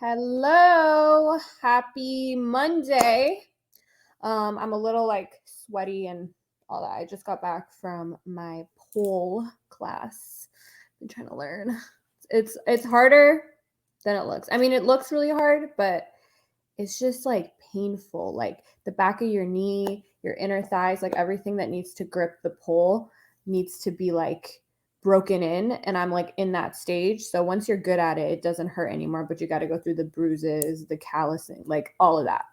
Hello, happy Monday. I'm a little sweaty and all that. I just got back from my pole class. Been trying to learn. It's harder than it looks. I mean, it looks really hard, but it's just painful. Like the back of your knee, your inner thighs, everything that needs to grip the pole needs to be broken in, and I'm in that stage. So once you're good at it, it doesn't hurt anymore, but you got to go through the bruises, the callousing, all of that.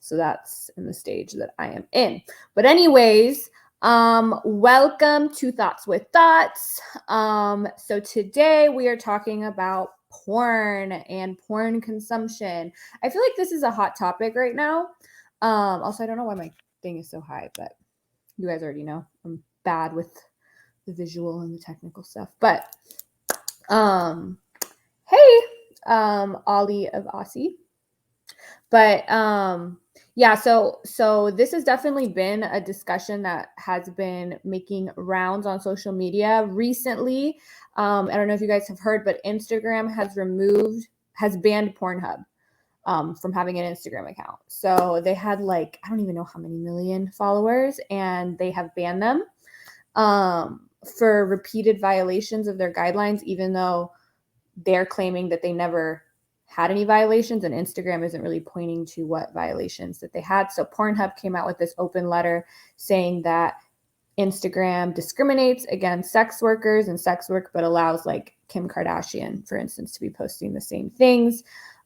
So that's in the stage that I am in. But anyways, welcome to Thoughts with Thoughts. So today we are talking about porn and porn consumption. I feel like this is a hot topic right now. Also, I don't know why my thing is so high, but you guys already know I'm bad with the visual and the technical stuff. But hey, Ollie of Aussie. But yeah, so this has definitely been a discussion that has been making rounds on social media recently. I don't know if you guys have heard, but Instagram has banned Pornhub from having an Instagram account. So they had I don't even know how many million followers, and they have banned them for repeated violations of their guidelines, even though they're claiming that they never had any violations, and Instagram isn't really pointing to what violations that they had. So Pornhub came out with this open letter saying that Instagram discriminates against sex workers and sex work, but allows Kim Kardashian, for instance, to be posting the same things.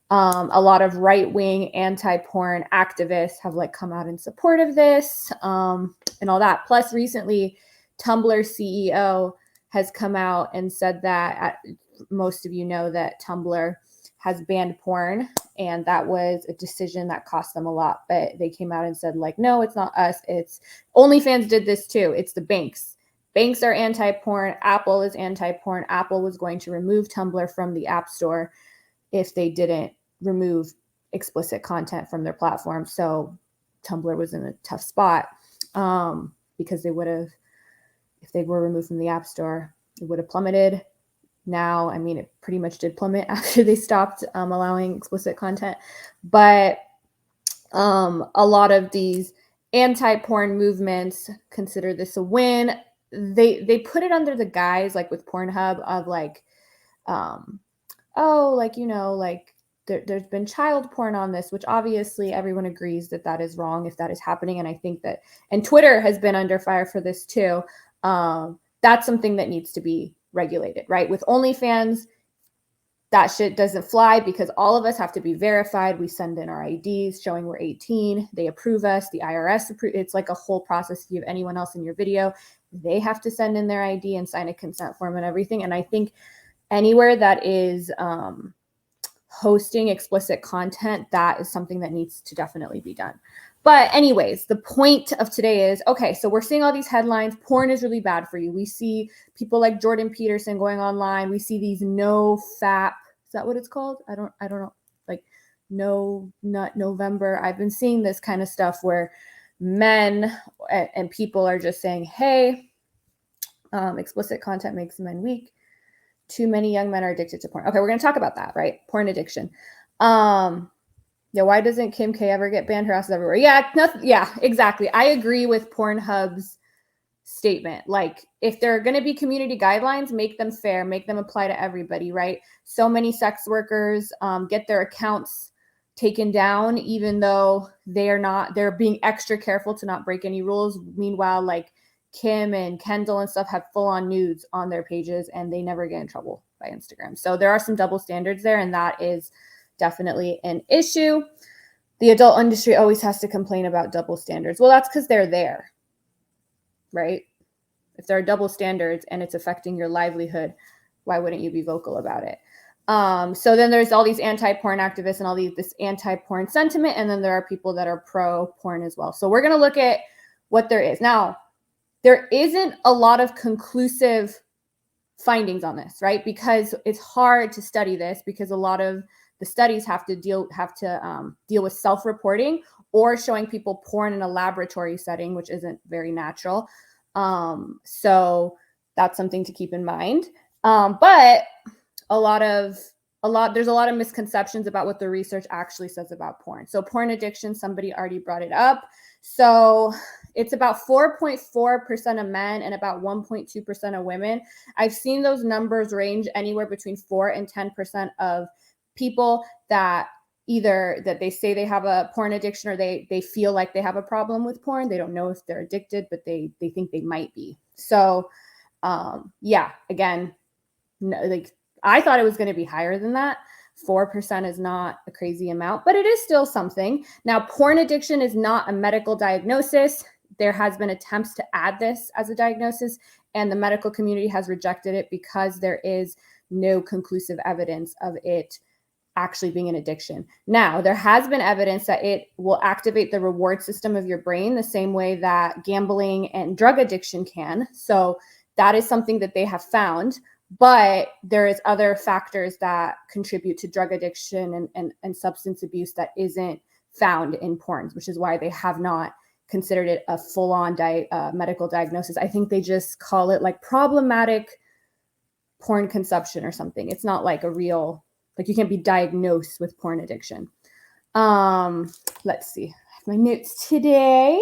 A lot of right-wing anti-porn activists have come out in support of this and all that. Plus recently, Tumblr CEO has come out and said that most of you know that Tumblr has banned porn, and that was a decision that cost them a lot. But they came out and said no, it's not us. It's OnlyFans did this too. It's the banks. Banks are anti-porn. Apple is anti-porn. Apple was going to remove Tumblr from the App Store if they didn't remove explicit content from their platform. So Tumblr was in a tough spot because they would have, if they were removed from the App Store, it would have plummeted. Now, I mean, it pretty much did plummet after they stopped allowing explicit content. But a lot of these anti-porn movements consider this a win. They put it under the guise, with Pornhub, of there's been child porn on this, which obviously everyone agrees that is wrong if that is happening. And I think that, and Twitter has been under fire for this too. That's something that needs to be regulated, right? With OnlyFans, that shit doesn't fly because all of us have to be verified. We send in our IDs showing we're 18. They approve us. The IRS approves. It's a whole process. If you have anyone else in your video, they have to send in their ID and sign a consent form and everything. And I think anywhere that is hosting explicit content, that is something that needs to definitely be done. But anyways, the point of today is, okay, so we're seeing all these headlines. Porn is really bad for you. We see people like Jordan Peterson going online. We see these no fap. Is that what it's called? I don't know. No nut November. I've been seeing this kind of stuff where men and people are just saying, hey, explicit content makes men weak. Too many young men are addicted to porn. Okay, we're going to talk about that, right? Porn addiction. Yeah, why doesn't Kim K ever get banned? Her ass is everywhere. Yeah, exactly. I agree with Pornhub's statement. If there are going to be community guidelines, make them fair, make them apply to everybody, right? So many sex workers get their accounts taken down, even though they're being extra careful to not break any rules. Meanwhile, Kim and Kendall and stuff have full-on nudes on their pages, and they never get in trouble by Instagram. So there are some double standards there, and that is definitely an issue. The adult industry always has to complain about double standards. Well, that's because they're there, right? If there are double standards and it's affecting your livelihood, why wouldn't you be vocal about it? So then there's all these anti-porn activists and this anti-porn sentiment, and then there are people that are pro-porn as well. So we're going to look at what there is. Now, there isn't a lot of conclusive findings on this, right? Because it's hard to study this because a lot of the studies have to deal with self-reporting or showing people porn in a laboratory setting, which isn't very natural. So that's something to keep in mind. But a lot of there's a lot of misconceptions about what the research actually says about porn. So porn addiction, somebody already brought it up. So it's about 4.4% of men and about 1.2% of women. I've seen those numbers range anywhere between 4 and 10% of people that either that they say they have a porn addiction or they feel like they have a problem with porn. They don't know if they're addicted, but they think they might be. So yeah, again, no, like I thought it was going to be higher than that. 4% is not a crazy amount, but it is still something. Now, porn addiction is not a medical diagnosis. There has been attempts to add this as a diagnosis, and the medical community has rejected it because there is no conclusive evidence of it actually being an addiction. Now, there has been evidence that it will activate the reward system of your brain the same way that gambling and drug addiction can. So that is something that they have found, but there is other factors that contribute to drug addiction and substance abuse that isn't found in porn, which is why they have not considered it a full-on medical diagnosis. I think they just call it like problematic porn consumption or something. It's not like a real, like you can't be diagnosed with porn addiction. Let's see, I have my notes today.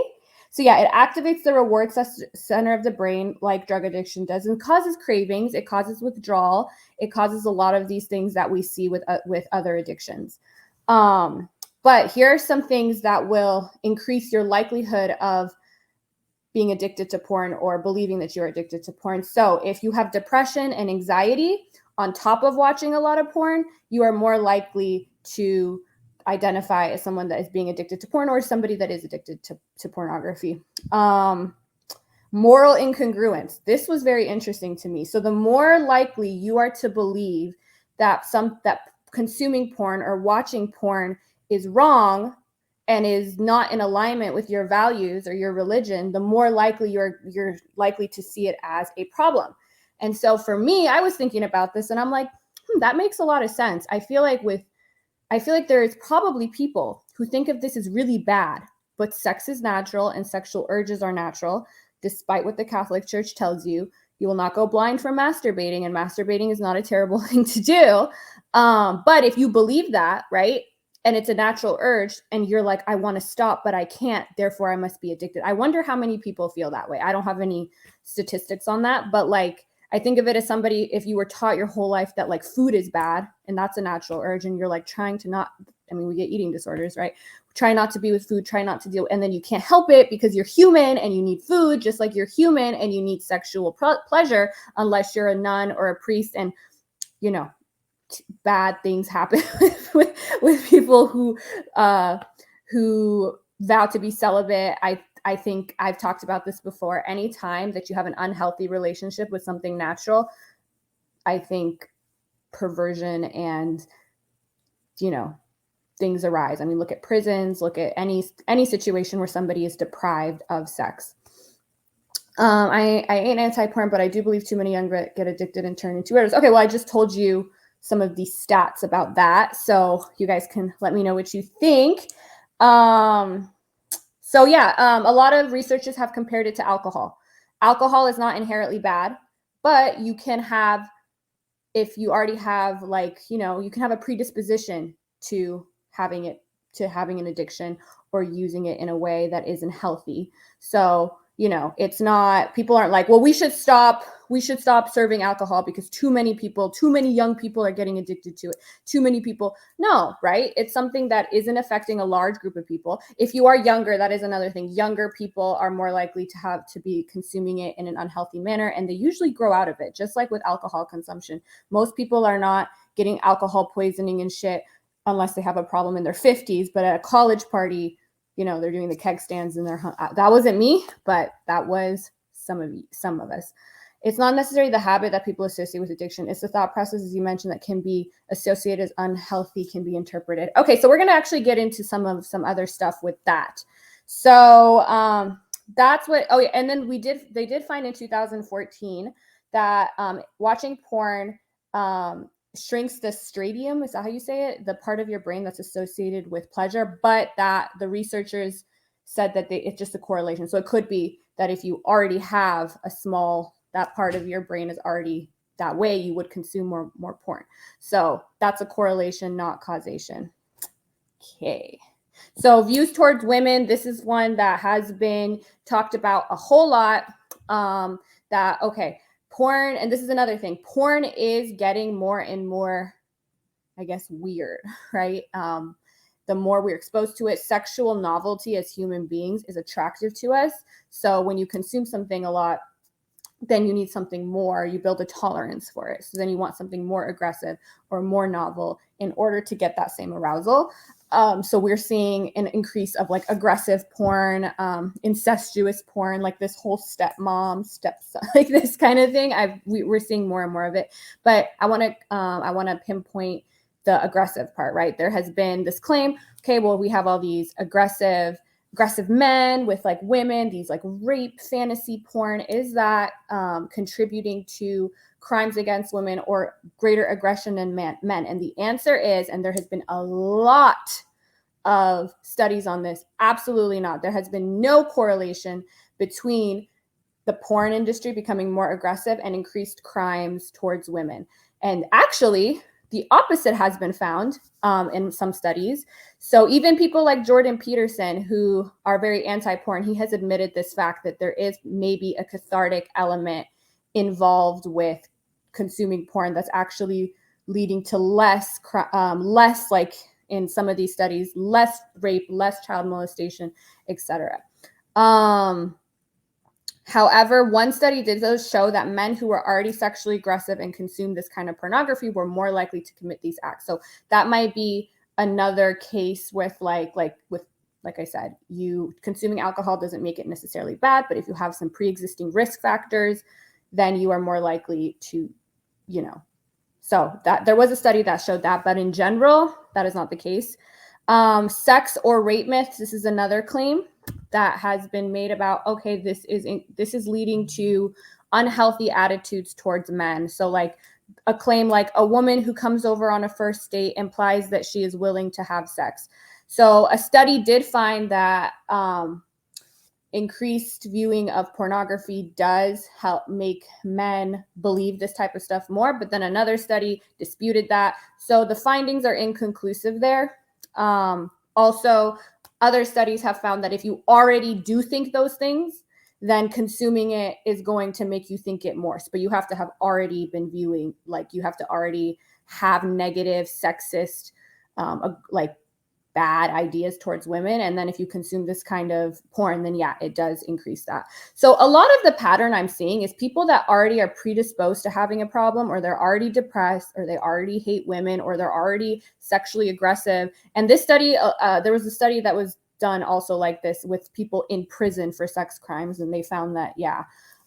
So yeah, it activates the reward center of the brain like drug addiction does and causes cravings. It causes withdrawal. It causes a lot of these things that we see with other addictions. But here are some things that will increase your likelihood of being addicted to porn or believing that you're addicted to porn. So if you have depression and anxiety on top of watching a lot of porn, you are more likely to identify as someone that is being addicted to porn or somebody that is addicted to pornography. Moral incongruence. This was very interesting to me. So the more likely you are to believe that consuming porn or watching porn is wrong and is not in alignment with your values or your religion, the more likely you're likely to see it as a problem. And so for me, I was thinking about this and I'm like, that makes a lot of sense. I feel like there is probably people who think of this as really bad, but sex is natural and sexual urges are natural, despite what the Catholic Church tells you. You will not go blind from masturbating, and masturbating is not a terrible thing to do. But if you believe that, right, and it's a natural urge, and you're like, I want to stop, but I can't, therefore I must be addicted. I wonder how many people feel that way. I don't have any statistics on that, but like, I think of it as somebody, if you were taught your whole life that like food is bad and that's a natural urge and you're like trying to not, I mean, we get eating disorders, right? Try not to be with food, try not to deal, and then you can't help it because you're human and you need food just like you're human and you need sexual pleasure unless you're a nun or a priest and, you know, bad things happen with people who vow to be celibate. I think I've talked about this before. Anytime that you have an unhealthy relationship with something natural, I think perversion and, you know, things arise. I mean, look at prisons, look at any situation where somebody is deprived of sex. I ain't anti-porn, but I do believe too many young get addicted and turn into weirdos. Okay, well, I just told you some of these stats about that, so you guys can let me know what you think. So yeah, a lot of researchers have compared it to alcohol. Alcohol is not inherently bad, but you can have, if you already have like, you know, you can have a predisposition to having an addiction or using it in a way that isn't healthy. So, you know, it's not, people aren't like, well, we should stop serving alcohol because too many young people are getting addicted to it. Too many people. No, right? It's something that isn't affecting a large group of people. If you are younger, that is another thing. Younger people are more likely to be consuming it in an unhealthy manner, and they usually grow out of it, just like with alcohol consumption. Most people are not getting alcohol poisoning and shit unless they have a problem in their 50s, but at a college party, you know, they're doing the keg stands and that wasn't me, but that was some of us. It's not necessarily the habit that people associate with addiction. It's the thought process, as you mentioned, that can be associated as unhealthy, can be interpreted. Okay, so we're going to actually get into some other stuff with that. So that's what, oh yeah, and then they did find in 2014 that watching porn shrinks the striatum, is that how you say it? The part of your brain that's associated with pleasure, but that the researchers said that it's just a correlation. So it could be that if you already have that part of your brain is already that way, you would consume more porn. So that's a correlation, not causation. Okay. So views towards women, this is one that has been talked about a whole lot. Porn, and this is another thing, porn is getting more and more, I guess, weird, right? The more we're exposed to it, sexual novelty as human beings is attractive to us. So when you consume something a lot, then you need something more. You build a tolerance for it. So then you want something more aggressive or more novel in order to get that same arousal. So we're seeing an increase of like aggressive porn, incestuous porn, like this whole stepmom, stepson, like this kind of thing. We're seeing more and more of it. But I want to pinpoint the aggressive part, right? There has been this claim, okay, well, we have all these aggressive men with like women, these like rape fantasy porn. Is that contributing to crimes against women or greater aggression in men? And the answer is, and there has been a lot of studies on this, absolutely not. There has been no correlation between the porn industry becoming more aggressive and increased crimes towards women. And actually, the opposite has been found in some studies. So even people like Jordan Peterson, who are very anti-porn, he has admitted this fact that there is maybe a cathartic element involved with consuming porn that's actually leading to less like in some of these studies, less rape, less child molestation, etc. However, one study did show that men who were already sexually aggressive and consumed this kind of pornography were more likely to commit these acts. So that might be another case with like I said, you consuming alcohol doesn't make it necessarily bad, but if you have some pre-existing risk factors, then you are more likely to, so that there was a study that showed that, but in general, that is not the case. Sex or rape myths. This is another claim that has been made about, okay, this is leading to unhealthy attitudes towards men. So like a claim like a woman who comes over on a first date implies that she is willing to have sex. So a study did find that increased viewing of pornography does help make men believe this type of stuff more, but then another study disputed that. So the findings are inconclusive there. Also, other studies have found that if you already do think those things, then consuming it is going to make you think it more. But you have to have already been viewing, like you have to already have negative, sexist, like bad ideas towards women. And then if you consume this kind of porn, then yeah, it does increase that. So a lot of the pattern I'm seeing is people that already are predisposed to having a problem, or they're already depressed, or they already hate women, or they're already sexually aggressive. And this study, there was a study that was done also like this with people in prison for sex crimes. And they found that, yeah,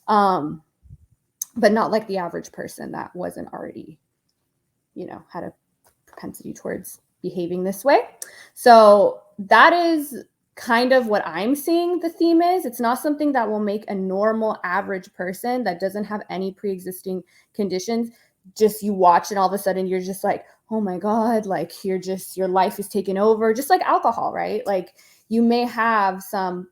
but not like the average person that wasn't already, had a propensity towards behaving this way. So that is kind of what I'm seeing the theme is. It's not something that will make a normal average person that doesn't have any pre-existing conditions, just you watch and all of a sudden you're just like, oh my God, like your life is taken over, just like alcohol, right? Like you may have some,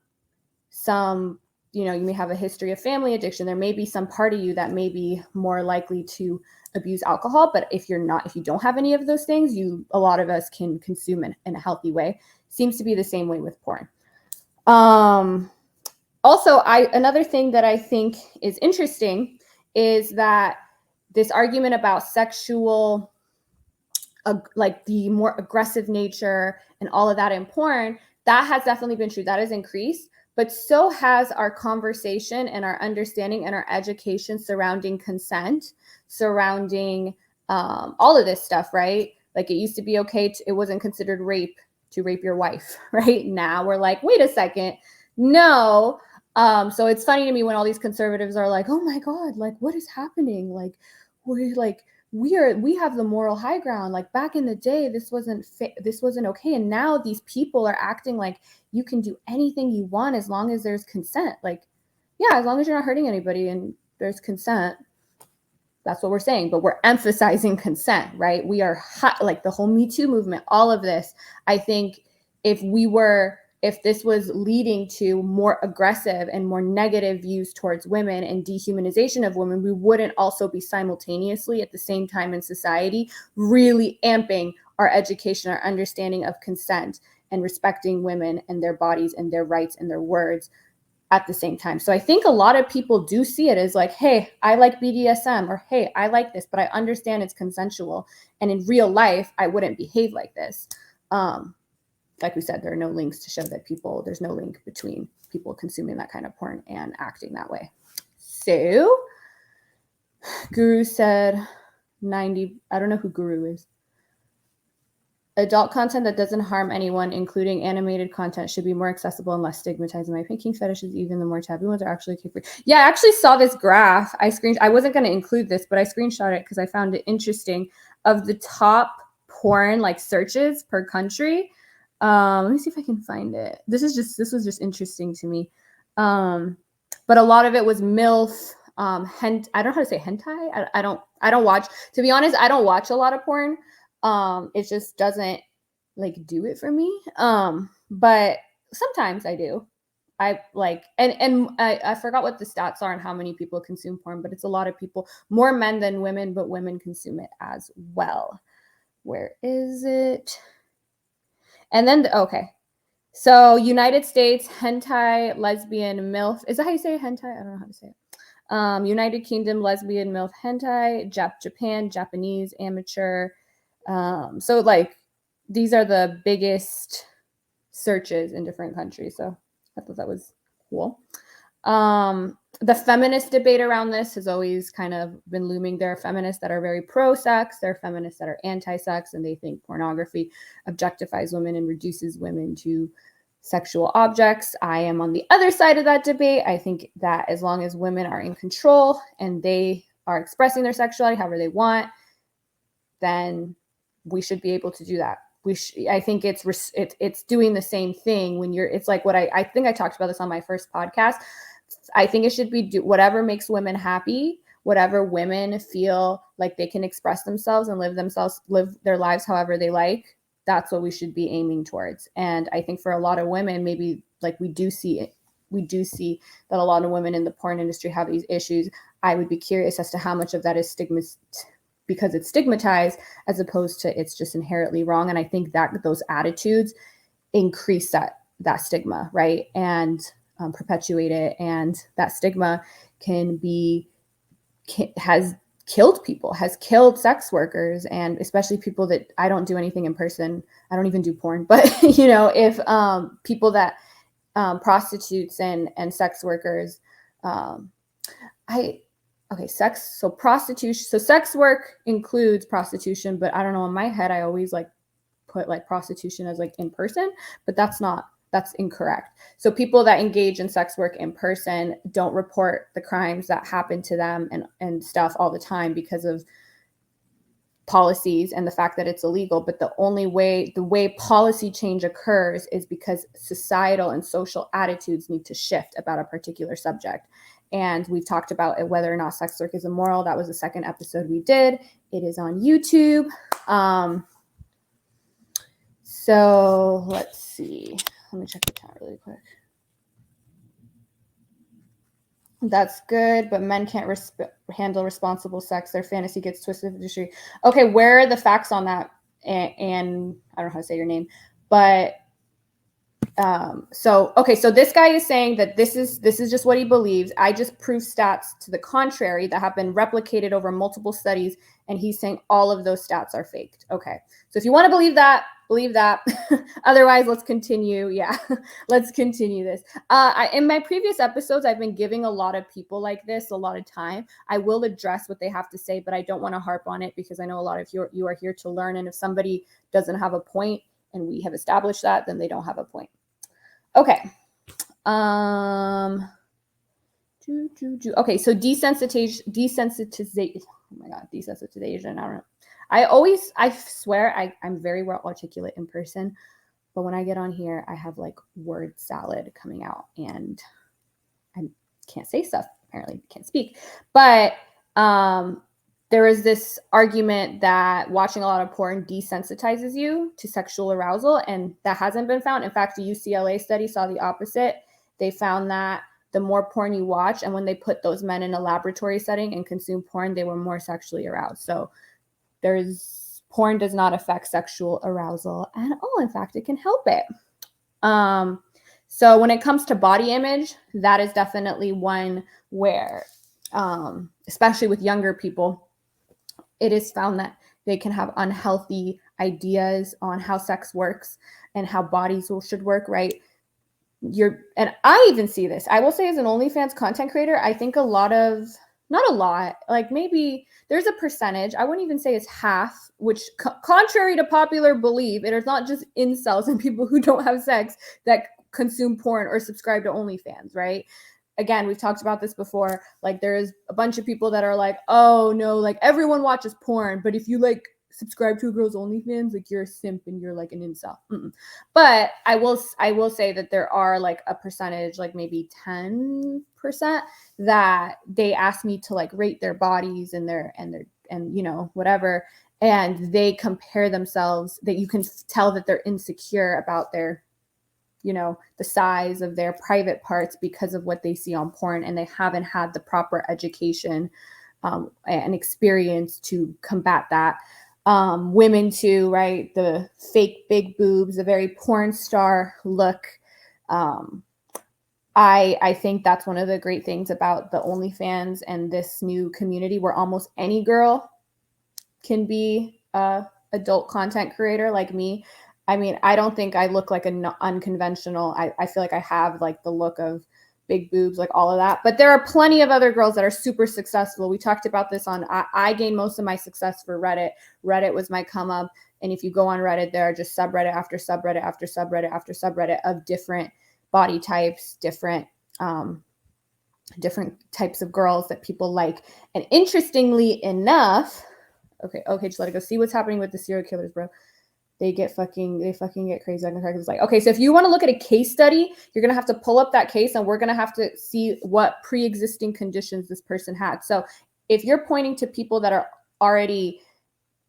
you may have a history of family addiction. There may be some part of you that may be more likely to abuse alcohol, but if you don't have any of those things, a lot of us can consume in a healthy way. Seems to be the same way with porn. Also, another thing that I think is interesting is that this argument about sexual, like the more aggressive nature and all of that in porn, that has definitely been true. That has increased. But so has our conversation and our understanding and our education surrounding consent, surrounding all of this stuff, right? Like it used to be okay, it wasn't considered rape to rape your wife, right? Now we're like, wait a second, no. So it's funny to me when all these conservatives are like, oh my God, like what is happening? Like we have the moral high ground. Like back in the day, this wasn't okay. And now these people are acting like you can do anything you want as long as there's consent. Like, yeah, as long as you're not hurting anybody and there's consent, that's what we're saying. But we're emphasizing consent, right? We are like the whole Me Too movement, all of this. I think if if this was leading to more aggressive and more negative views towards women and dehumanization of women, we wouldn't also be simultaneously at the same time in society really amping our education, our understanding of consent and respecting women and their bodies and their rights and their words at the same time. So I think a lot of people do see it as like, hey, I like BDSM, or hey, I like this, but I understand it's consensual. And in real life, I wouldn't behave like this. Like we said, there are no links to show that there's no link between people consuming that kind of porn and acting that way. So Guru said 90, I don't know who Guru is. Adult content that doesn't harm anyone, including animated content, should be more accessible and less stigmatized. In my opinion, kink fetishes, even the more taboo ones, are actually kink-free. Yeah, I actually saw this graph. I wasn't going to include this, but I screenshot it because I found it interesting. Of the top porn like searches per country, let me see if I can find it. This was just interesting to me. But a lot of it was MILF, I don't know how to say hentai. I don't watch. To be honest, I don't watch a lot of porn. It just doesn't like do it for me. But sometimes I do. I like, and I forgot what the stats are and how many people consume porn, but it's a lot of people, more men than women, but women consume it as well. Where is it? And then, okay. So United States, hentai, lesbian, MILF. Is that how you say hentai? I don't know how to say it. United Kingdom, lesbian, MILF, hentai. Japan, Japanese, amateur. So like these are the biggest searches in different countries. So I thought that was cool. The feminist debate around this has always kind of been looming. There are feminists that are very pro-sex. There are feminists that are anti-sex, and they think pornography objectifies women and reduces women to sexual objects. I am on the other side of that debate. I think that as long as women are in control and they are expressing their sexuality however they want, then we should be able to do that. I think it's doing the same thing when it's like what I think I talked about this on my first podcast. I think it should be whatever makes women happy, whatever women feel like they can express themselves and live their lives however they like. That's what we should be aiming towards. And I think for a lot of women, maybe like we do see that a lot of women in the porn industry have these issues. I would be curious as to how much of that is because it's stigmatized as opposed to it's just inherently wrong. And I think that those attitudes increase that stigma, right? And perpetuate it. And that stigma has killed people, has killed sex workers, and especially people that I don't do anything in person. I don't even do porn, but if people that prostitutes and sex workers, prostitution. So sex work includes prostitution, but I don't know, in my head, I always like put like prostitution as like in person, but that's incorrect. So people that engage in sex work in person don't report the crimes that happen to them and stuff all the time because of policies and the fact that it's illegal. But the way policy change occurs is because societal and social attitudes need to shift about a particular subject. And we've talked about whether or not sex work is immoral. That was the second episode we did. It is on YouTube. So let's see. Let me check the chat really quick. That's good, but men can't handle responsible sex. Their fantasy gets twisted. Okay, where are the facts on that? And I don't know how to say your name, but so this guy is saying that this is just what he believes. I just proved stats to the contrary that have been replicated over multiple studies, and he's saying all of those stats are faked. Okay, so if you want to believe that. Otherwise, let's continue. Yeah, let's continue this. In my previous episodes, I've been giving a lot of people like this a lot of time. I will address what they have to say, but I don't want to harp on it because I know a lot of you are here to learn. And if somebody doesn't have a point, and we have established that, then they don't have a point. Okay. Okay, so desensitization. Oh my God, desensitization. I don't know. I swear I'm very well articulate in person, but when I get on here, I have like word salad coming out and I can't say stuff. Apparently can't speak, but there is this argument that watching a lot of porn desensitizes you to sexual arousal, and that hasn't been found. In fact, a UCLA study saw the opposite. They found that the more porn you watch, and when they put those men in a laboratory setting and consume porn, they were more sexually aroused. So porn does not affect sexual arousal at all. In fact, it can help it. So when it comes to body image, that is definitely one where, especially with younger people, it is found that they can have unhealthy ideas on how sex works and how bodies should work, right? And I even see this. I will say, as an OnlyFans content creator, I think not a lot, like maybe there's a percentage, I wouldn't even say it's half, which contrary to popular belief, it is not just incels and people who don't have sex that consume porn or subscribe to OnlyFans, right? Again, we've talked about this before. Like, there's a bunch of people that are like, oh no, like everyone watches porn, but if you like subscribe to a girl's OnlyFans, like you're a simp and you're like an incel. But I will say that there are like a percentage, like maybe 10%, that they ask me to like rate their bodies and you know, whatever, and they compare themselves, that you can tell that they're insecure about their, you know, the size of their private parts because of what they see on porn, and they haven't had the proper education and experience to combat that. Women too, right? The fake big boobs, the very porn star look. I think that's one of the great things about the OnlyFans and this new community, where almost any girl can be a adult content creator like me. I mean, I don't think I look like an unconventional. I feel like I have like the look of big boobs, like all of that. But there are plenty of other girls that are super successful. We talked about this I gained most of my success for Reddit. Reddit was my come up. And if you go on Reddit, there are just subreddit after subreddit after subreddit after subreddit of different body types, different types of girls that people like. And interestingly enough, okay, just let it go. See what's happening with the serial killers, bro. They fucking get crazy. It's like, okay, so if you want to look at a case study, you're going to have to pull up that case, and we're going to have to see what pre-existing conditions this person had. So if you're pointing to people that are already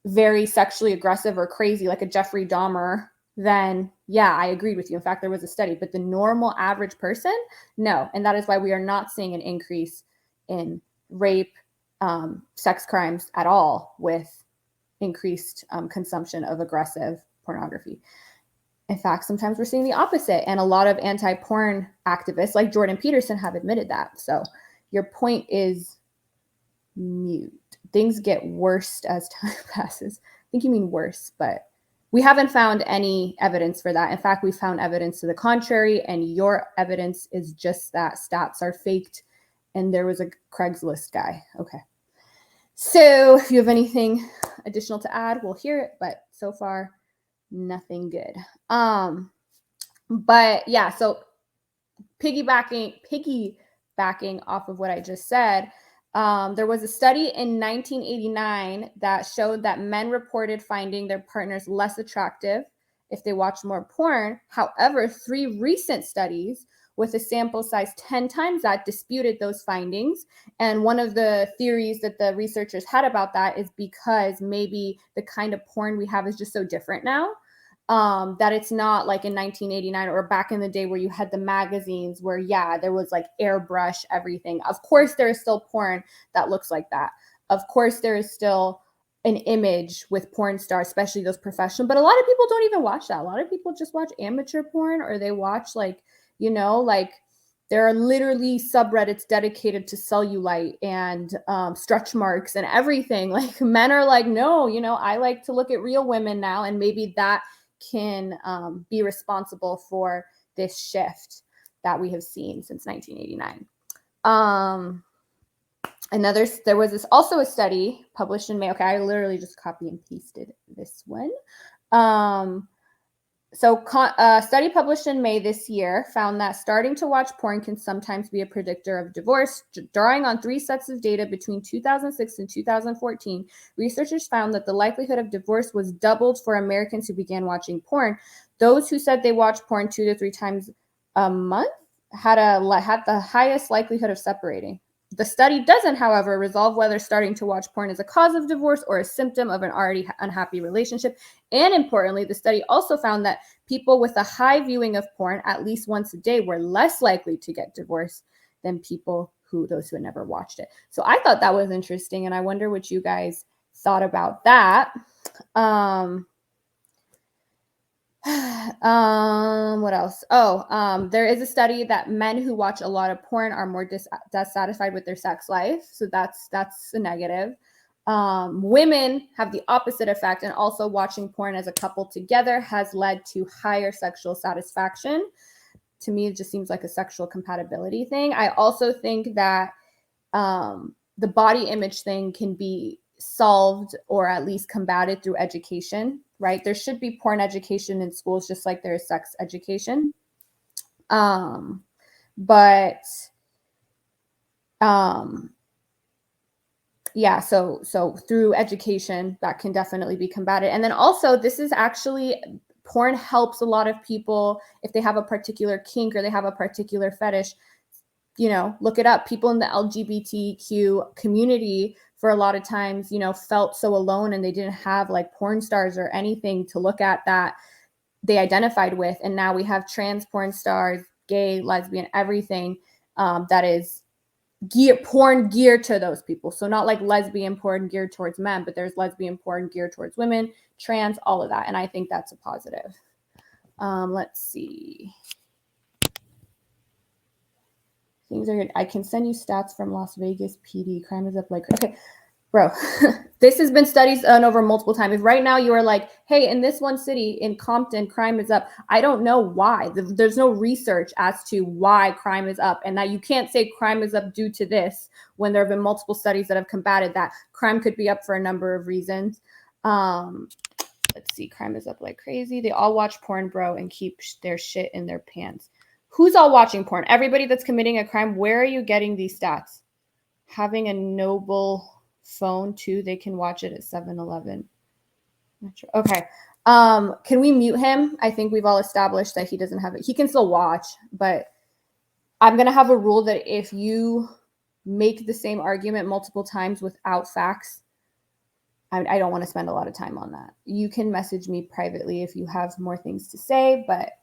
very sexually aggressive or crazy, like a Jeffrey Dahmer, then yeah, I agreed with you. In fact, there was a study, but the normal average person, no. And that is why we are not seeing an increase in rape, sex crimes at all with increased consumption of aggressive pornography. In fact, sometimes we're seeing the opposite, and a lot of anti-porn activists like Jordan Peterson have admitted that. So your point is mute. Things get worse as time passes. I think you mean worse, but we haven't found any evidence for that. In fact, we found evidence to the contrary, and your evidence is just that stats are faked and there was a Craigslist guy. Okay. So if you have anything additional to add, we'll hear it, but so far, nothing good. But yeah, so piggybacking off of what I just said, there was a study in 1989 that showed that men reported finding their partners less attractive if they watched more porn. However, 3 recent studies with a sample size 10 times that disputed those findings. And one of the theories that the researchers had about that is because maybe the kind of porn we have is just so different now, that it's not like in 1989 or back in the day where you had the magazines where, yeah, there was like airbrush everything. Of course, there is still porn that looks like that. Of course, there is still an image with porn stars, especially those professional. But a lot of people don't even watch that. A lot of people just watch amateur porn, or they watch like, you know, like there are literally subreddits dedicated to cellulite and stretch marks and everything. Like, men are like, no, you know, I like to look at real women now. And maybe that can be responsible for this shift that we have seen since 1989. There was also a study published in May. Okay, I literally just copy and pasted this one. A study published in May this year found that starting to watch porn can sometimes be a predictor of divorce. Drawing on 3 sets of data between 2006 and 2014, researchers found that the likelihood of divorce was doubled for Americans who began watching porn. Those who said they watched porn 2 to 3 times a month had the highest likelihood of separating. The study doesn't, however, resolve whether starting to watch porn is a cause of divorce or a symptom of an already unhappy relationship. And importantly, the study also found that people with a high viewing of porn at least once a day were less likely to get divorced than those who had never watched it. So I thought that was interesting, and I wonder what you guys thought about that. What else? There is a study that men who watch a lot of porn are more dissatisfied with their sex life. So that's a negative. Women have the opposite effect, and also watching porn as a couple together has led to higher sexual satisfaction. To me, it just seems like a sexual compatibility thing. I also think that the body image thing can be solved or at least combated through education, right? There should be porn education in schools just like there is sex education. Yeah, so through education, that can definitely be combated. And then also, this is actually, porn helps a lot of people if they have a particular kink or they have a particular fetish. Look it up. People in the LGBTQ community for a lot of times, felt so alone, and they didn't have like porn stars or anything to look at that they identified with. And now we have trans porn stars, gay, lesbian, everything that is porn geared to those people. So not like lesbian porn geared towards men, but there's lesbian porn geared towards women, trans, all of that. And I think that's a positive. Let's see. Things are good. I can send you stats from Las Vegas PD. Crime is up like, okay, bro, this has been studies done over multiple times. If right now you are like, hey, in this one city in Compton, crime is up, I don't know why. There's no research as to why crime is up, and that you can't say crime is up due to this when there have been multiple studies that have combated that. Crime could be up for a number of reasons. Let's see, crime is up like crazy. They all watch porn, bro, and keep their shit in their pants. Who's all watching porn? Everybody that's committing a crime. Where are you getting these stats? Having a noble phone too, they can watch it at 7-Eleven. Okay. Can we mute him? I think we've all established that he doesn't have it. He can still watch, but I'm going to have a rule that if you make the same argument multiple times without facts, I don't want to spend a lot of time on that. You can message me privately if you have more things to say, but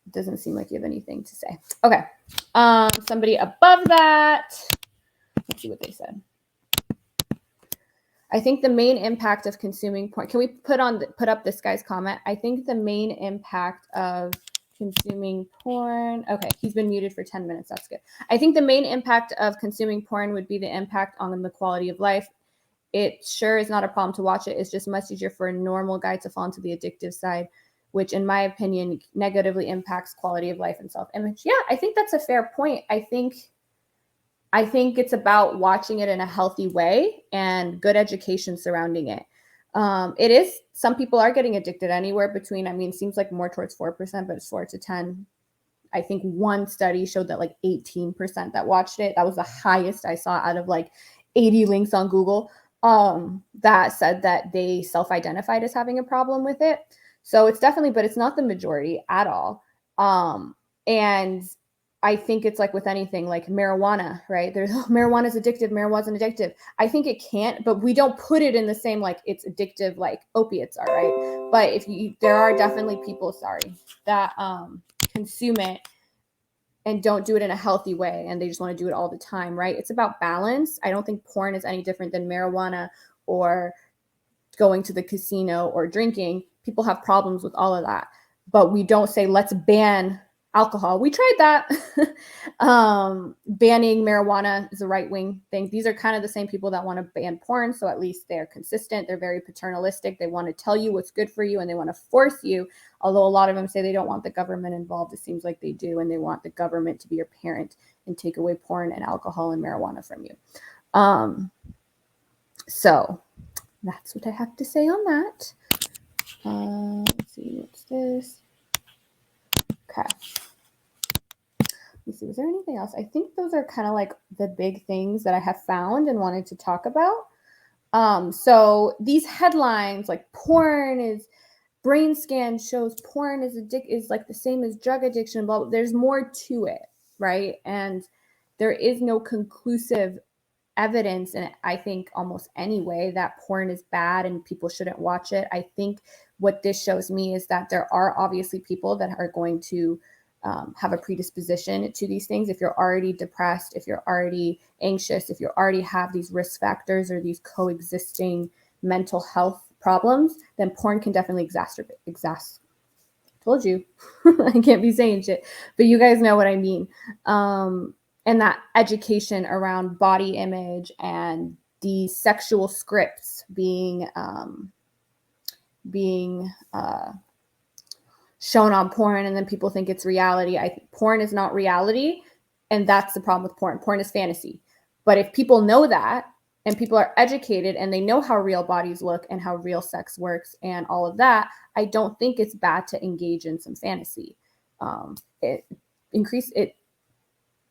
it doesn't seem like you have anything to say. Okay. Somebody above that. Let's see what they said. I think the main impact of consuming porn. Can we put up this guy's comment? I think the main impact of consuming porn. Okay, he's been muted for 10 minutes. That's good. I think the main impact of consuming porn would be the impact on the quality of life. It sure is not a problem to watch it. It's just much easier for a normal guy to fall into the addictive side, which in my opinion negatively impacts quality of life and self-image. Yeah, I think that's a fair point. I think it's about watching it in a healthy way and good education surrounding it. It is, some people are getting addicted anywhere between, it seems like more towards 4%, but it's 4 to 10. I think one study showed that like 18% that watched it. That was the highest I saw out of like 80 links on Google that said that they self-identified as having a problem with it. So it's definitely, but it's not the majority at all. And I think it's like with anything, like marijuana, right? There's marijuana is addictive, marijuana's addictive. I think it can't, but we don't put it in the same, like it's addictive, like opiates are, right? But there are definitely people, that consume it and don't do it in a healthy way, and they just want to do it all the time, right? It's about balance. I don't think porn is any different than marijuana or going to the casino or drinking. People have problems with all of that, but we don't say let's ban alcohol. We tried that. Banning marijuana is a right-wing thing. These are kind of the same people that want to ban porn, so at least they're consistent. They're very paternalistic. They want to tell you what's good for you, and they want to force you, although a lot of them say they don't want the government involved. It seems like they do, and they want the government to be your parent and take away porn and alcohol and marijuana from you. So that's what I have to say on that. Let's see, what's this? Okay. Let's see, was there anything else? I think those are kind of like the big things that I have found and wanted to talk about. So these headlines, like brain scan shows porn is like the same as drug addiction, but there's more to it, right? And there is no conclusive evidence, and I think almost any way, that porn is bad and people shouldn't watch it. I think what this shows me is that there are obviously people that are going to have a predisposition to these things. If you're already depressed, if you're already anxious, if you already have these risk factors or these coexisting mental health problems, then porn can definitely exacerbate. Told you, I can't be saying shit, but you guys know what I mean. And that education around body image and the sexual scripts being shown on porn, and then people think it's reality. Porn is not reality, and that's the problem with porn. Porn is fantasy. But if people know that, and people are educated and they know how real bodies look and how real sex works and all of that, I don't think it's bad to engage in some fantasy. It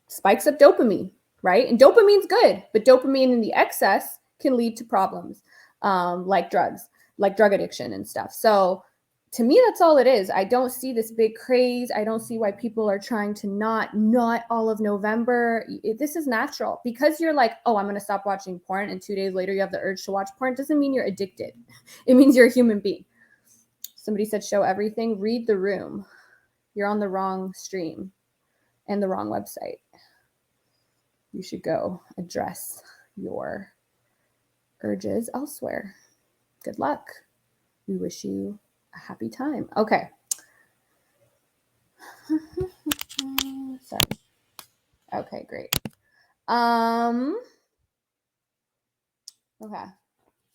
spikes up dopamine, right? And dopamine's good, but dopamine in the excess can lead to problems, like drugs, like drug addiction and stuff. So to me, that's all it is. I don't see this big craze. I don't see why people are trying to not all of November. This is natural. Because you're like, oh, I'm going to stop watching porn, and 2 days later you have the urge to watch porn, doesn't mean you're addicted. It means you're a human being. Somebody said show everything. Read the room. You're on the wrong stream and the wrong website. You should go address your urges elsewhere. Good luck. We wish you a happy time. Okay. Sorry. Okay, great. Okay.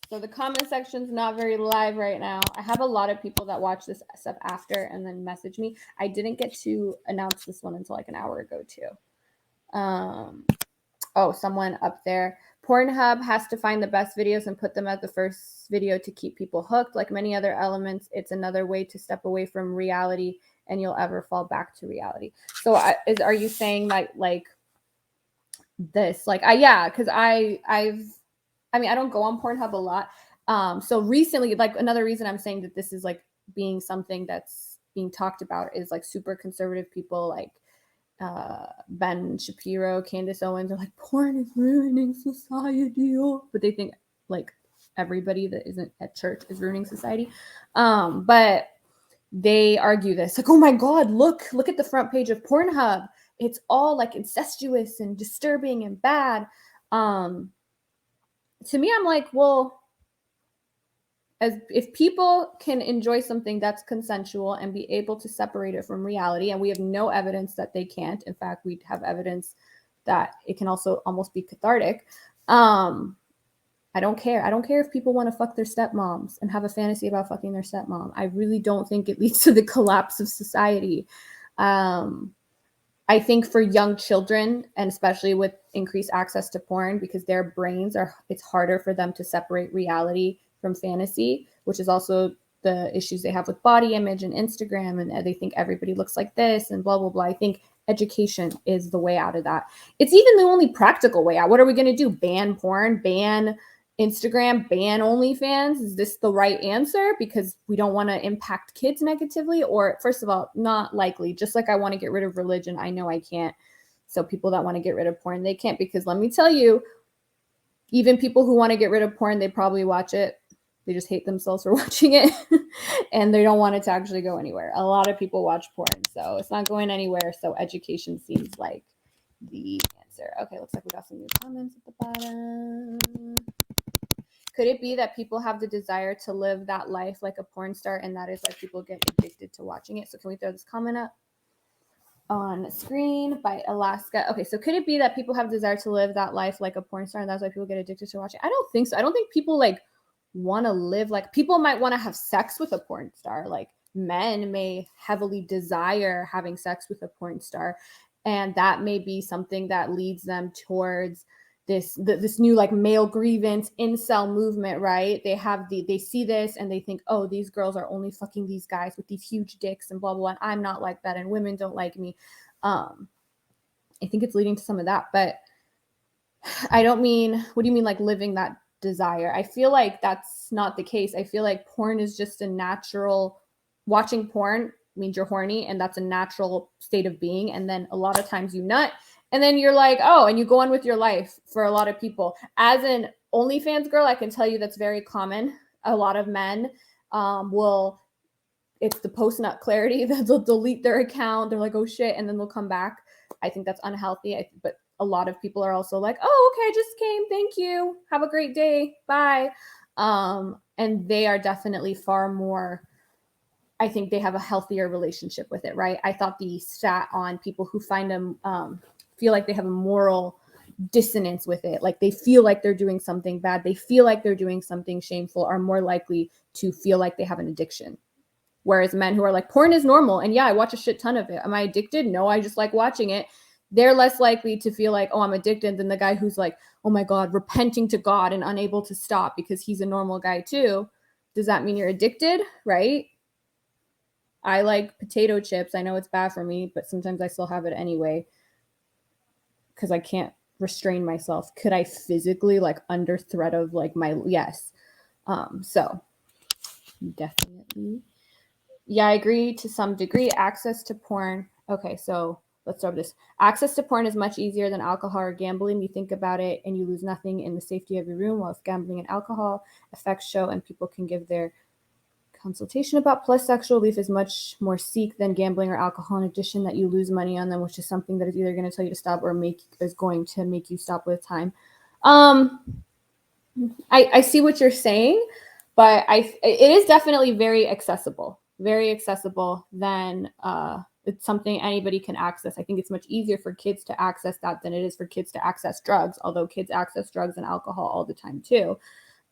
So the comment section's not very live right now. I have a lot of people that watch this stuff after and then message me. I didn't get to announce this one until like an hour ago too. Oh, someone up there. Pornhub has to find the best videos and put them at the first video to keep people hooked. Like many other elements, it's another way to step away from reality, and you'll ever fall back to reality. So are you saying like this? Like yeah, because I don't go on Pornhub a lot. So recently, like another reason I'm saying that this is like being something that's being talked about is like super conservative people like Ben Shapiro, Candace Owens are like, porn is ruining society, but they think like everybody that isn't at church is ruining society. But they argue this like, oh my god, look at the front page of Pornhub, it's all like incestuous and disturbing and bad. To me, I'm like, well, if people can enjoy something that's consensual and be able to separate it from reality, and we have no evidence that they can't. In fact, we have evidence that it can also almost be cathartic. I don't care. I don't care if people want to fuck their stepmoms and have a fantasy about fucking their stepmom. I really don't think it leads to the collapse of society. I think for young children, and especially with increased access to porn, because their brains it's harder for them to separate reality from fantasy, which is also the issues they have with body image and Instagram, and they think everybody looks like this and blah, blah, blah. I think education is the way out of that. It's even the only practical way out. What are we going to do? Ban porn, ban Instagram, ban OnlyFans? Is this the right answer? Because we don't want to impact kids negatively? Or first of all, not likely. Just like I want to get rid of religion, I know I can't. So people that want to get rid of porn, they can't, because let me tell you, even people who want to get rid of porn, they probably watch it. They just hate themselves for watching it and they don't want it to actually go anywhere. A lot of people watch porn, so it's not going anywhere. So education seems like the answer. Okay, looks like we got some new comments at the bottom. Could it be that people have the desire to live that life like a porn star, and that is why people get addicted to watching it? So can we throw this comment up on screen by Alaska? Okay, so could it be that people have desire to live that life like a porn star, and that's why people get addicted to watching? I don't think so. I don't think people like want to live like, people might want to have sex with a porn star. Like men may heavily desire having sex with a porn star, and that may be something that leads them towards this new like male grievance incel movement, right? They see this and they think, oh, these girls are only fucking these guys with these huge dicks and blah blah blah, and I'm not like that, and women don't like me. I think it's leading to some of that, but I don't mean, what do you mean like living that desire? I feel like that's not the case. I feel like porn is just a natural, watching porn means you're horny, and that's a natural state of being. And then a lot of times you nut, And then you're like, oh, and you go on with your life. For a lot of people, as an OnlyFans girl, I can tell you that's very common. A lot of men will, it's the post nut clarity that they'll delete their account. They're like, oh shit, and then they'll come back. I think that's unhealthy. But a lot of people are also like, oh, okay, I just came. Thank you. Have a great day. Bye. And they are definitely far more, I think they have a healthier relationship with it, right? I thought the stat on people who find them feel like they have a moral dissonance with it, like they feel like they're doing something bad, they feel like they're doing something shameful, are more likely to feel like they have an addiction. Whereas men who are like, porn is normal, and yeah, I watch a shit ton of it. Am I addicted? No, I just like watching it. They're less likely to feel like, oh, I'm addicted, than the guy who's like, oh my God, repenting to God and unable to stop because he's a normal guy too. Does that mean you're addicted? Right? I like potato chips. I know it's bad for me, but sometimes I still have it anyway because I can't restrain myself. Could I physically, like, under threat of like my, yes. So definitely. Yeah, I agree to some degree. Access to porn. Okay, so let's start with this. Access to porn is much easier than alcohol or gambling. You think about it and you lose nothing in the safety of your room, while gambling and alcohol effects show and people can give their consultation about. Plus, sexual relief is much more seek than gambling or alcohol. In addition, that you lose money on them, which is something that is either going to tell you to stop or is going to make you stop with time. I see what you're saying, but it is definitely very accessible than it's something anybody can access. I think it's much easier for kids to access that than it is for kids to access drugs, although kids access drugs and alcohol all the time too.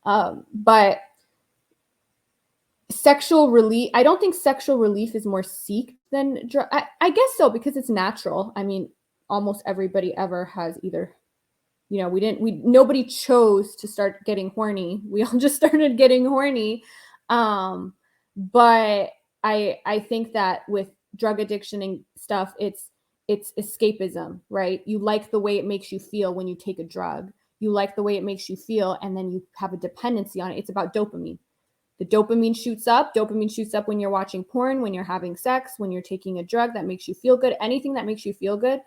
But sexual relief, I don't think sexual relief is more seek than I guess so, because it's natural. I mean, almost everybody ever has either, nobody chose to start getting horny. We all just started getting horny. But I think that with drug addiction and stuff, it's escapism, right? You like the way it makes you feel when you take a drug. You like the way it makes you feel, and then you have a dependency on it. It's about dopamine. The dopamine shoots up. Dopamine shoots up when you're watching porn, when you're having sex, when you're taking a drug that makes you feel good, anything that makes you feel good.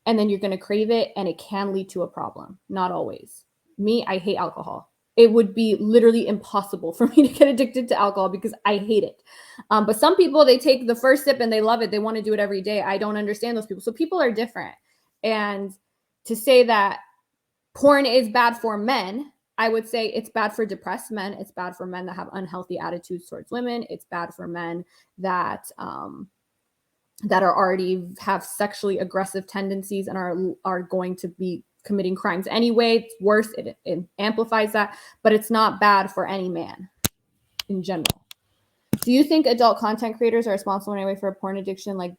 And then you're going to crave it, and it can lead to a problem. Not always. Me, I hate alcohol. It would be literally impossible for me to get addicted to alcohol because I hate it. But some people, they take the first sip and they love it. They want to do it every day. I don't understand those people. So people are different. And to say that porn is bad for men, I would say it's bad for depressed men. It's bad for men that have unhealthy attitudes towards women. It's bad for men that are already have sexually aggressive tendencies and are going to be committing crimes anyway. It's worse. It amplifies that, but it's not bad for any man in general. Do you think adult content creators are responsible in any way for a porn addiction, like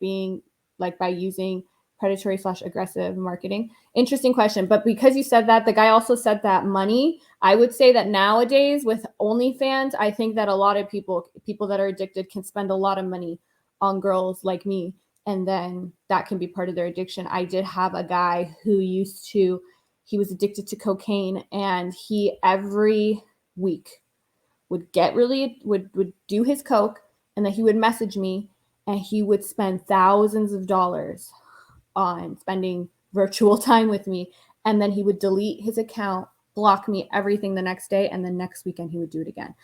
by using predatory/aggressive marketing? Interesting question. But because you said that, the guy also said that money, I would say that nowadays with OnlyFans, I think that a lot of people that are addicted can spend a lot of money on girls like me, and then that can be part of their addiction. I did have a guy who he was addicted to cocaine, and he every week would do his coke, and then he would message me, and he would spend thousands of dollars on spending virtual time with me, and then he would delete his account, block me, everything the next day, and then next weekend he would do it again.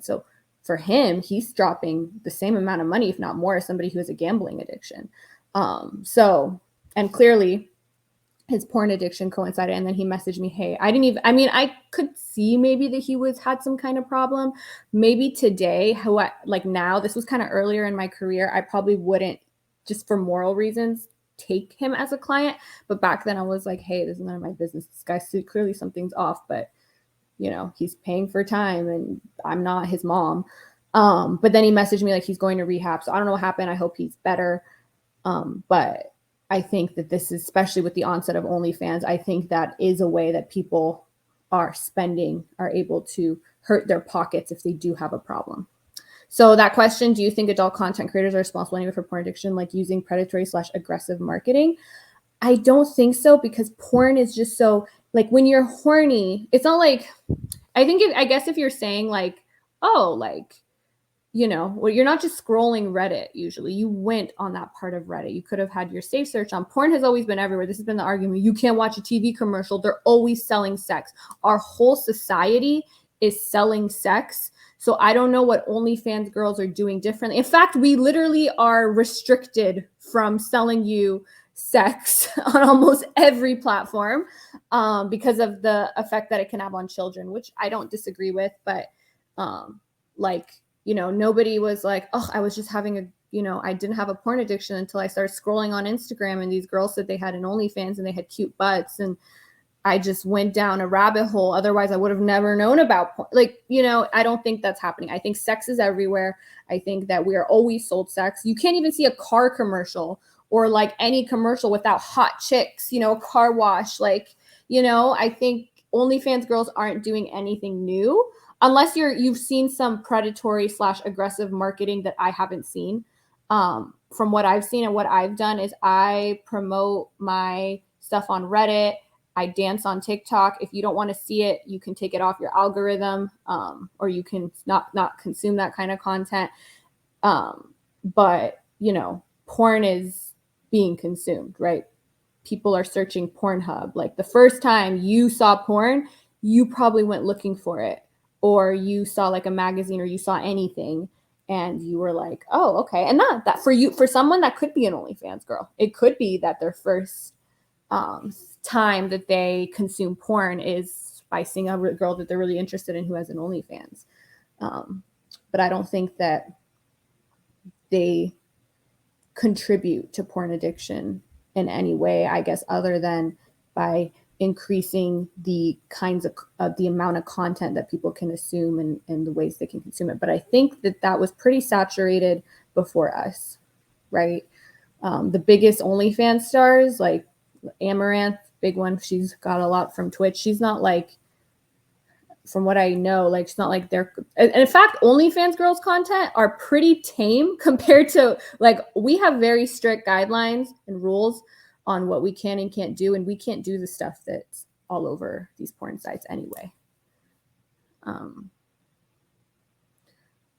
So for him, he's dropping the same amount of money, if not more, as somebody who has a gambling addiction. And clearly his porn addiction coincided. And then he messaged me, hey, I could see maybe that he had some kind of problem. Maybe today, now, this was kind of earlier in my career, I probably wouldn't, just for moral reasons, take him as a client. But back then I was like, hey, this is none of my business. This guy, clearly something's off, but he's paying for time and I'm not his mom. But then he messaged me like he's going to rehab. So I don't know what happened. I hope he's better. But I think that this is, especially with the onset of OnlyFans, I think that is a way that people are able to hurt their pockets if they do have a problem. So that question, do you think adult content creators are responsible anyway for porn addiction, like using predatory/aggressive marketing? I don't think so, because porn is just so, like, when you're horny, it's not like, I guess if you're saying like, oh, like, well, you're not just scrolling Reddit usually. You went on that part of Reddit. You could have had your safe search on. Porn has always been everywhere. This has been the argument. You can't watch a TV commercial. They're always selling sex. Our whole society is selling sex. So I don't know what OnlyFans girls are doing differently. In fact, we literally are restricted from selling you sex on almost every platform because of the effect that it can have on children, which I don't disagree with. But nobody was like, oh, I was just having I didn't have a porn addiction until I started scrolling on Instagram and these girls said they had an OnlyFans and they had cute butts and I just went down a rabbit hole. Otherwise I would have never known about porn. I don't think that's happening. I think sex is everywhere. I think that we are always sold sex. You can't even see a car commercial or like any commercial without hot chicks, car wash. I think OnlyFans girls aren't doing anything new. Unless you've seen some predatory / aggressive marketing that I haven't seen. From what I've seen and what I've done is I promote my stuff on Reddit. I dance on TikTok. If you don't want to see it, you can take it off your algorithm, or you can not consume that kind of content. But porn is being consumed, right? People are searching Pornhub. Like the first time you saw porn, you probably went looking for it. Or you saw like a magazine or you saw anything and you were like, oh, okay. And not that for someone that could be an OnlyFans girl. It could be that their first time that they consume porn is by seeing a girl that they're really interested in who has an OnlyFans. But I don't think that they contribute to porn addiction in any way, I guess, other than by increasing the kinds of the amount of content that people can assume and the ways they can consume it. But I think that was pretty saturated before us, right? The biggest OnlyFans stars, like Amaranth, big one, she's got a lot from Twitch. She's not like, from what I know, like it's not like they're, and in fact, OnlyFans girls content are pretty tame compared to like, we have very strict guidelines and rules on what we can and can't do. And we can't do the stuff that's all over these porn sites anyway.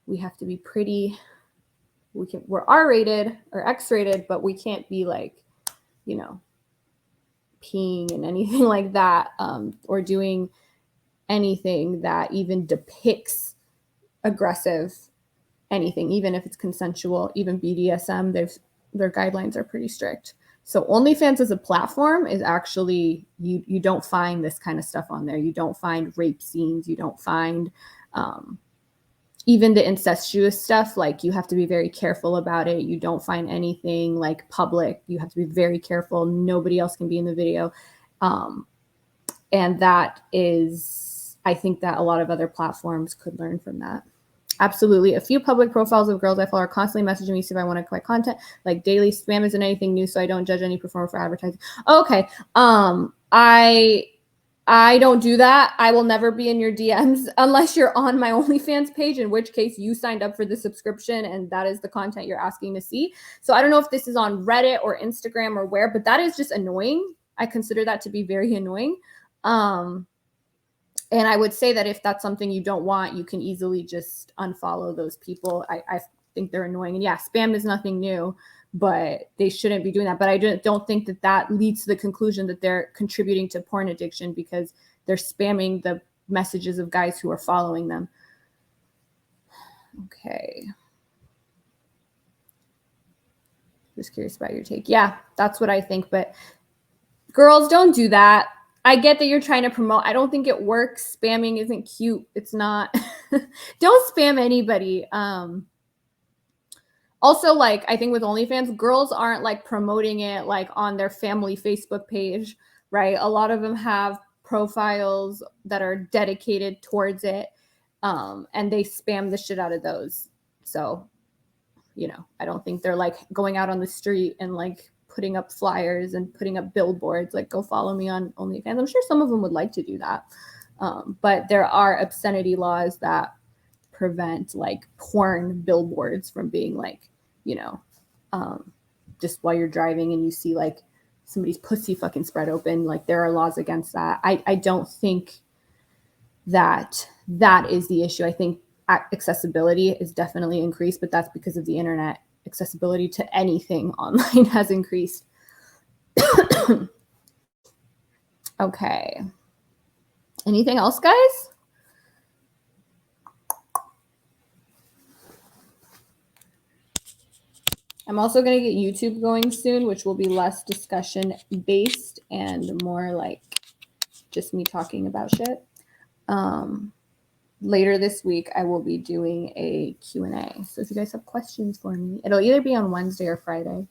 We have to be pretty, we're R-rated or X-rated, but we can't be like, peeing and anything like that, or doing anything that even depicts aggressive anything, even if it's consensual. Even BDSM, their guidelines are pretty strict. So OnlyFans as a platform is actually, you don't find this kind of stuff on there. You don't find rape scenes. You don't find even the incestuous stuff. Like you have to be very careful about it. You don't find anything like public. You have to be very careful. Nobody else can be in the video. And that is, I think that a lot of other platforms could learn from that. Absolutely. A few public profiles of girls I follow are constantly messaging me, see if I want to collect content. Like daily spam isn't anything new, so I don't judge any performer for advertising. Okay. I don't do that. I will never be in your DMs unless you're on my OnlyFans page, in which case you signed up for the subscription and that is the content you're asking to see. So I don't know if this is on Reddit or Instagram or where, but that is just annoying. I consider that to be very annoying. And I would say that if that's something you don't want, you can easily just unfollow those people. I think they're annoying. And yeah, spam is nothing new, but they shouldn't be doing that. But I don't think that leads to the conclusion that they're contributing to porn addiction because they're spamming the messages of guys who are following them. Okay. Just curious about your take. Yeah, that's what I think. But girls, don't do that. I get that you're trying to promote. I don't think it works. Spamming isn't cute. It's not. Don't spam anybody. Also, like, I think with OnlyFans, girls aren't like promoting it like on their family Facebook page, right? A lot of them have profiles that are dedicated towards it, and they spam the shit out of those. So, I don't think they're like going out on the street and like putting up flyers and putting up billboards like go follow me on OnlyFans. I'm sure some of them would like to do that, but there are obscenity laws that prevent like porn billboards from being like, just while you're driving and you see like somebody's pussy fucking spread open. Like there are laws against that. I don't think that is the issue. I think accessibility is definitely increased, but that's because of the internet. Accessibility to anything online has increased. Okay. Anything else, guys? I'm also going to get YouTube going soon, which will be less discussion based and more like just me talking about shit. Later this week, I will be doing a Q&A. So if you guys have questions for me, it'll either be on Wednesday or Friday,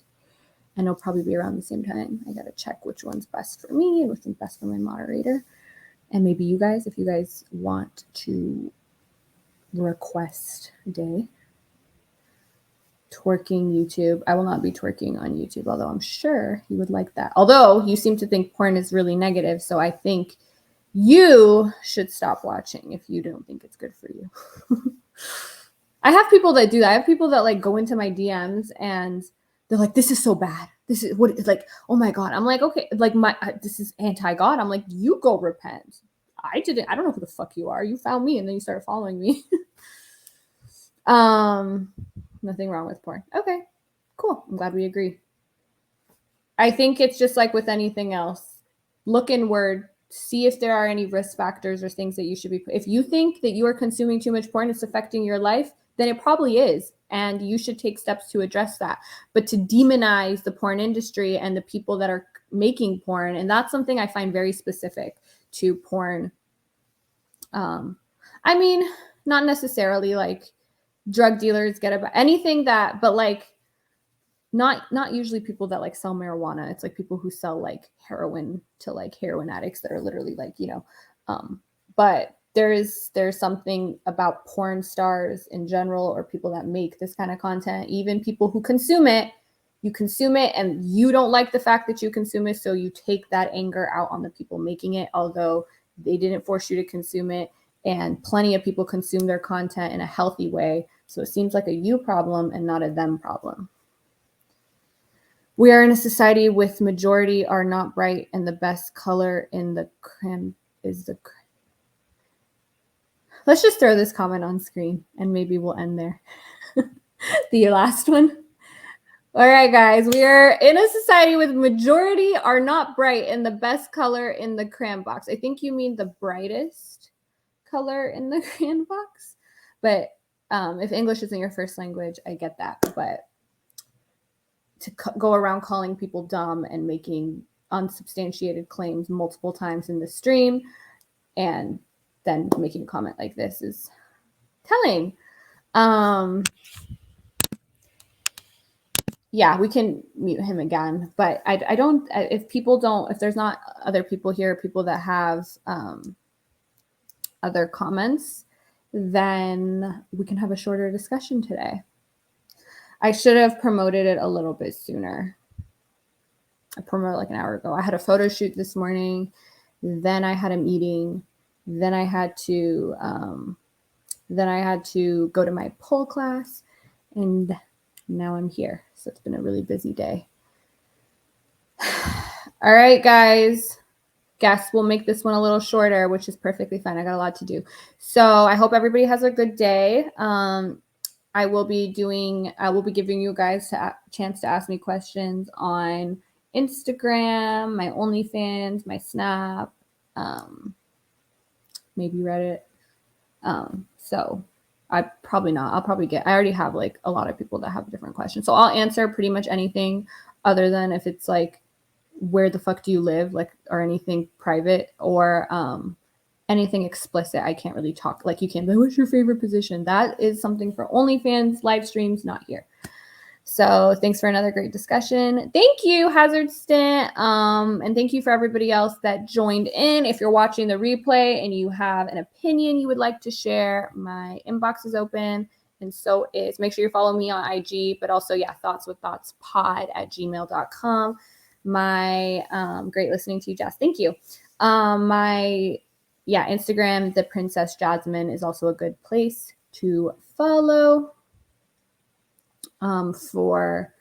and it'll probably be around the same time. I got to check which one's best for me and which one's best for my moderator. And maybe you guys, if you guys want to request a day. Twerking YouTube. I will not be twerking on YouTube, although I'm sure you would like that. Although you seem to think porn is really negative, so I think you should stop watching if you don't think it's good for you. I have people that do that. I have people that like go into my DMs and they're like, this is so bad. This is what it's like, oh my God. I'm like, okay, like this is anti-God. I'm like, you go repent. I don't know who the fuck you are. You found me and then you started following me. Nothing wrong with porn. Okay, cool. I'm glad we agree. I think it's just like with anything else. Look inward, see if there are any risk factors or things that you should be. If you think that you are consuming too much porn, it's affecting your life, then it probably is. And you should take steps to address that. But to demonize the porn industry and the people that are making porn, and that's something I find very specific to porn. I mean, not necessarily like drug dealers get about anything that, but like not usually people that like sell marijuana. It's like people who sell like heroin to like heroin addicts that are literally like, you know, but there's something about porn stars in general, or people that make this kind of content, even people who consume it. You consume it and you don't like the fact that you consume it, so you take that anger out on the people making it, although they didn't force you to consume it. And plenty of people consume their content in a healthy way. So it seems like a you problem and not a them problem. We are in a society with majority are not bright, and the best color in the creme is the creme. Let's just throw this comment on screen and maybe we'll end there. The last one. All right, guys, we are in a society with majority are not bright, and the best color in the crayon box. I think you mean the brightest color in the crayon box. But if English isn't your first language, I get that. But to go around calling people dumb and making unsubstantiated claims multiple times in the stream and then making a comment like this is telling. Yeah, we can mute him again, but I don't, if there's not other people here, people that have other comments, then we can have a shorter discussion today. I should have promoted it a little bit sooner. I promoted like an hour ago. I had a photo shoot this morning, then I had a meeting, then I had to go to my pole class, and now I'm here. So it's been a really busy day. All right, guys. Guess we'll make this one a little shorter, which is perfectly fine. I got a lot to do. So I hope everybody has a good day. I will be giving you guys a chance to ask me questions on Instagram, my OnlyFans, my Snap, maybe Reddit. So I already have like a lot of people that have different questions. So I'll answer pretty much anything other than if it's like, where the fuck do you live? Like, or anything private, or anything explicit. I can't really talk. Like, you can't be like, what's your favorite position? That is something for OnlyFans live streams, not here. So thanks for another great discussion. Thank you, Hazard Stint. And thank you for everybody else that joined in. If you're watching the replay and you have an opinion you would like to share, my inbox is open. And so make sure you follow me on IG, but also, thoughtswiththoughtspod@gmail.com. My great listening to you, Jazz. Thank you. Instagram, the Princess Jazmen, is also a good place to follow. For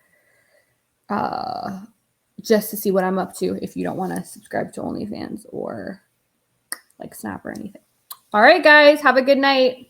just to see what I'm up to if you don't want to subscribe to OnlyFans or like Snap or anything. All right, guys, have a good night.